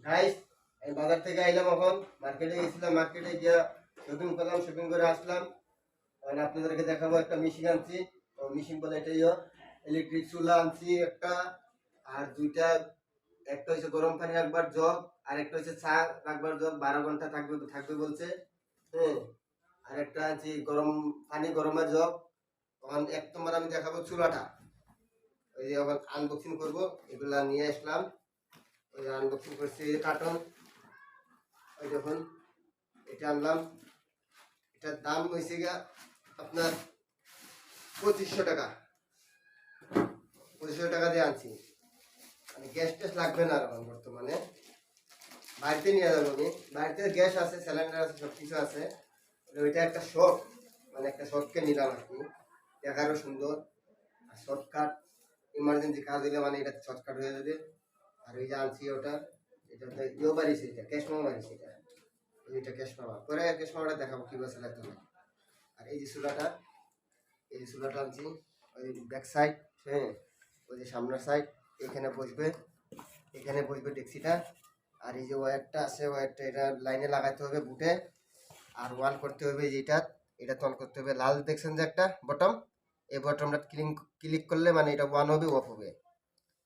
Guys, আমি বাজার থেকে আইলাম, এখন মার্কেটে গেছিলাম, মার্কেটে গিয়া শপিং করলাম, শপিং করে আসলাম। এখন আপনাদেরকে দেখাবো একটা মেশিন আনছি। তো মেশিন বলে এটাই ইলেকট্রিক চুলা আনছি একটা, আর দুইটা। একটা হচ্ছে গরম পানি রাখবার জগ, আর একটা হচ্ছে চা রাখবার জগ, 12 ঘন্টা থাকবে থাকবে বলছে। হ্যাঁ, আর একটা আনছি গরম পানি গরমের জগ। তখন এক নম্বর আমি দেখাবো চুলাটা। ওই যে এখন আনবক্সিং করবো, এগুলা নিয়ে আসলাম। ওই যে আনবক্সিং করছি, এই যে কার্টন। ওই দেখুন, এটা আনলাম। এটার দাম হয়েছে গিয়া আপনার 2500 টাকা। 2500 টাকা দিয়ে আনছি। মানে গ্যাস ট্যাস লাগবে না এখন বর্তমানে। বাড়িতে নিয়ে যাবো আমি। বাড়িতে গ্যাস আছে, সিলিন্ডার আছে, সব কিছু আছে। ওইটা একটা শখ, মানে একটা শখকে নিলাম আর কি। দেখারও সুন্দর, আর শর্টকাট। ইমার্জেন্সি কাজ দিলে মানে এটা শর্টকাট হয়ে যাবে। আর ওই যে আনছি ওটা, এটা ইয়ে বাড়িছে, এটা ক্যাশ মামা বাড়িছে। এটা ক্যাশ মামা পরে ক্যাশ মামাটা দেখাবো কীভাবে চালাতে হবে। আর এই যে চুলাটা, এই যে চুলাটা আনছি। ওই ব্যাক সাইড, হ্যাঁ, ওই যে সামনের সাইড, এখানে বসবে, এখানে বসবে ডেক্সিটা। আর এই যে ওয়্যারটা আছে, ওয়্যারটা এটা লাইনে লাগাতে হবে বুটে। আর ওয়ান করতে হবে যেটা, এটা তল করতে হবে। লাল দেখছেন যে একটা বটম, এই বটমটা ক্লিক করলে মানে এটা ওয়ান হবে, অফ হবে।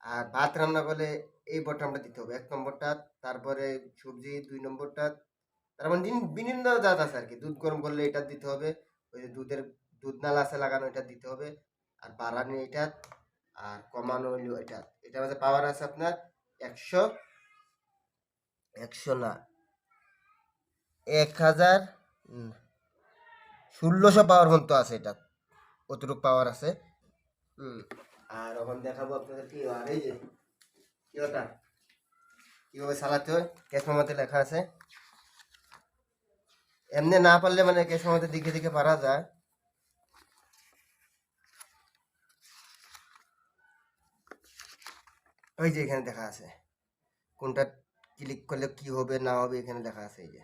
আর ভাত রান্না করলে এই বটমটা দিতে হবে, 1 নম্বরটা। তারপরে সবজি 2 নম্বরটা। তার মানে বিভিন্ন জাত আছে আর কি। দুধ গরম করলে এটা দিতে হবে, ওই যে দুধ নালা আছে লাগানো, এটা দিতে হবে। আর বাড়ানো এটা, আর কমানো হইলো এটা। এটা হচ্ছে পাওয়ার আছে আপনার 100, 100 না, 1000, 1600 পাওয়ার পর্যন্ত আছে এটা, কতটুকু পাওয়ার আছে। হুম। আর এখন দেখাবো আপনাদের কি। আর এই যে কি ওটা কিভাবে চালাতে হয়, ক্যাশ মেমোতে লেখা আছে। এমনি না পারলে মানে ক্যাশ মেমোতে দিকে দিকে পারা যায়। ওই যে এখানে দেখা আছে কোনটা ক্লিক করলে কি হবে না হবে, এখানে লেখা আছে। এই যে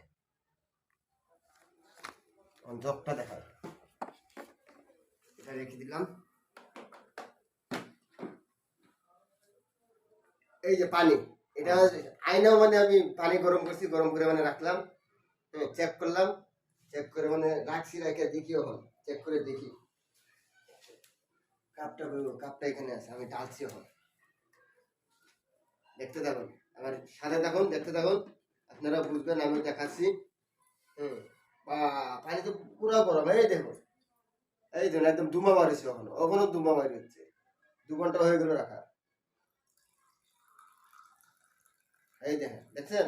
জগটা দেখায়, এটা রেখে দিলাম। এই যে পানি, এটা আইনাও মানে আমি পানি গরম করছি, গরম করে মানে রাখলাম। হ্যাঁ, চেক করলাম, চেক করে মানে রাখছি, রাখে দেখি। এখন চেক করে দেখি কাপটা, কাপটা এখানে আছে, আমি ঢালছি। এখন দেখতে থাকুন, আমার সাথে থাকুন, দেখতে থাকুন, আপনারা বুঝবেন আমি দেখাচ্ছি। হুম। বা পানি তো পুরো গরম, এই দেখুন, এই দেখুন একদম ধুমা বাড়িছে, এখনো ধুমা বাড়ি হচ্ছে। 2 ঘন্টা হয়ে গেল রাখা। এই দেখেন, দেখছেন,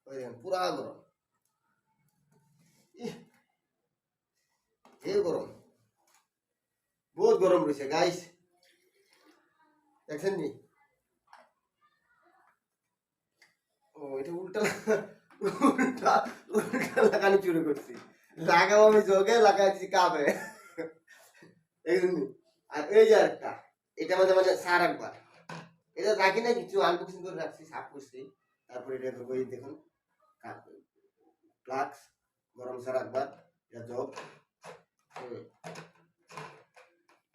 ওই দেখেন পুরা গরম। ইহ, এই গরম, বহুত গরম রয়েছে গাইস, দেখছেন নি। ও এটা উল্টা, উল্টা উল্টা লাগানো শুরু করছি। লাগাবো আমি যোগে লাগাইছি কাপে, এই জন্য। আর এই যে আরেকটা, এটা মধ্যে মানে সার একবার, এটা রাখি না কিছু, আনবক্সিং করে রাখছি, সাফ করছি। তারপরে এটা করবো, এই দেখুন ফ্লাক্স, গরম সার একবার, এটা জগ।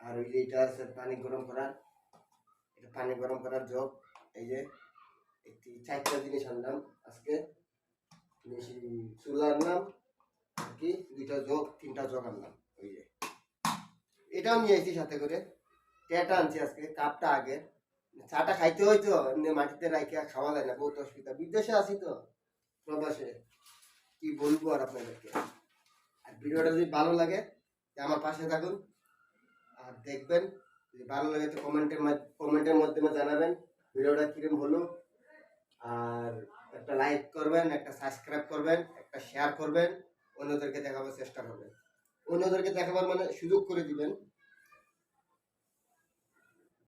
আর ওই যে এটা আছে পানি গরম করার, এটা পানি গরম করার জগ। এই যে একটি 4টা জিনিস আনলাম আজকে। চুলা আনলাম কি, 2টা জগ, 3টা জগ আনলাম। ওই যে এটাও নিয়ে এসেছি সাথে করে। ট্যাটা আনছি আজকে, কাপটা আগে। চাটা খাইতে হয় তো, এমনি মাটিতে রাখে খাওয়া যায় না, বহুত অসুবিধা। বিদেশে আছি তো, প্রবাসে, কি বলবো আর আপনাদেরকে। আর ভিডিওটা যদি ভালো লাগে আমার পাশে থাকুন, আর দেখবেন। যদি ভালো লাগে তো কমেন্টের মাধ্যমে জানাবেন ভিডিওটা কিরকম হলো। আর একটা লাইক করবেন, একটা সাবস্ক্রাইব করবেন, একটা শেয়ার করবেন, অন্যদেরকে দেখাবার চেষ্টা করবেন। অন্যদেরকে দেখাবার মানে সুযোগ করে দিবেন।